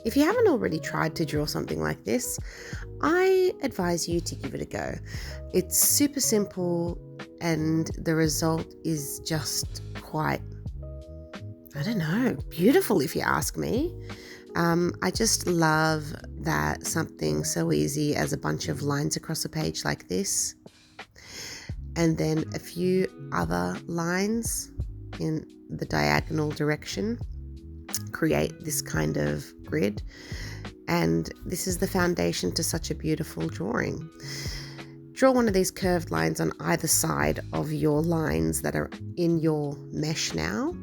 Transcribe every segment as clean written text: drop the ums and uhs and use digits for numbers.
If you haven't already tried to draw something like this, I advise you to give it a go. It's super simple and the result is just quite, I don't know, beautiful if you ask me. I just love that something so easy as a bunch of lines across a page like this, and then a few other lines in the diagonal direction create this kind of grid. And this is the foundation to such a beautiful drawing. Draw one of these curved lines on either side of your lines that are in your mesh now.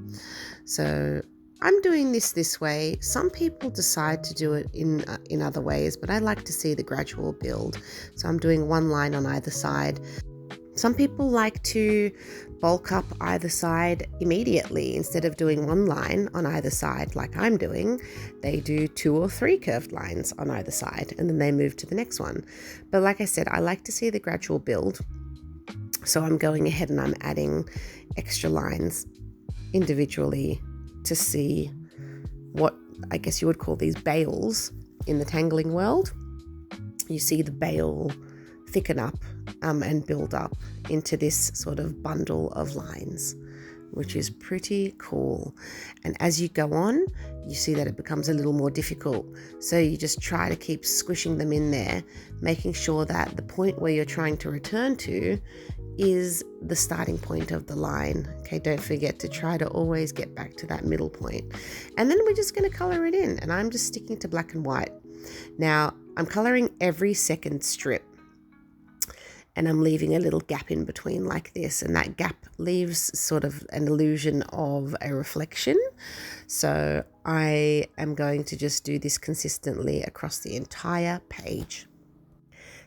So I'm doing this way. Some people decide to do it in other ways, but I like to see the gradual build. So I'm doing one line on either side. Some people like to bulk up either side immediately. Instead of doing one line on either side like I'm doing, they do 2 or 3 curved lines on either side and then they move to the next one. But like I said, I like to see the gradual build. So I'm going ahead and I'm adding extra lines individually to see what I guess you would call these bales in the tangling world. You see the bale thicken up and build up into this sort of bundle of lines, which is pretty cool. And as you go on, you see that it becomes a little more difficult. So you just try to keep squishing them in there, making sure that the point where you're trying to return to is the starting point of the line. Okay, don't forget to try to always get back to that middle point. And then we're just going to color it in, and I'm just sticking to black and white. Now, I'm coloring every second strip, and I'm leaving a little gap in between like this, and that gap leaves sort of an illusion of a reflection. So I am going to just do this consistently across the entire page.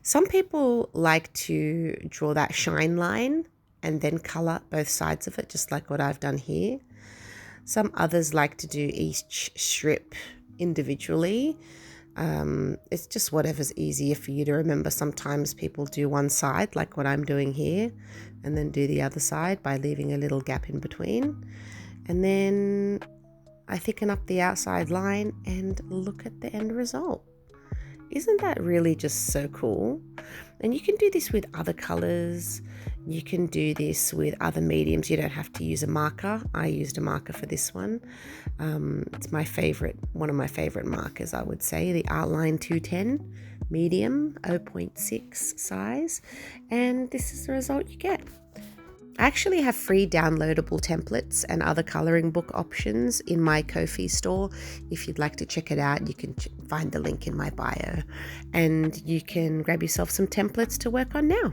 Some people like to draw that shine line and then color both sides of it, just like what I've done here. Some others like to do each strip individually. It's just whatever's easier for you to remember. Sometimes people do one side like what I'm doing here and then do the other side by leaving a little gap in between. And then I thicken up the outside line and look at the end result. Isn't that really just so cool? And you can do this with other colors. You can do this with other mediums. You don't have to use a marker. I used a marker for this one. It's my favorite, one of my favorite markers, I would say, the Artline 210 medium 0.6 size. And this is the result you get. I actually have free downloadable templates and other coloring book options in my Ko-fi store. If you'd like to check it out, you can find the link in my bio, and you can grab yourself some templates to work on now.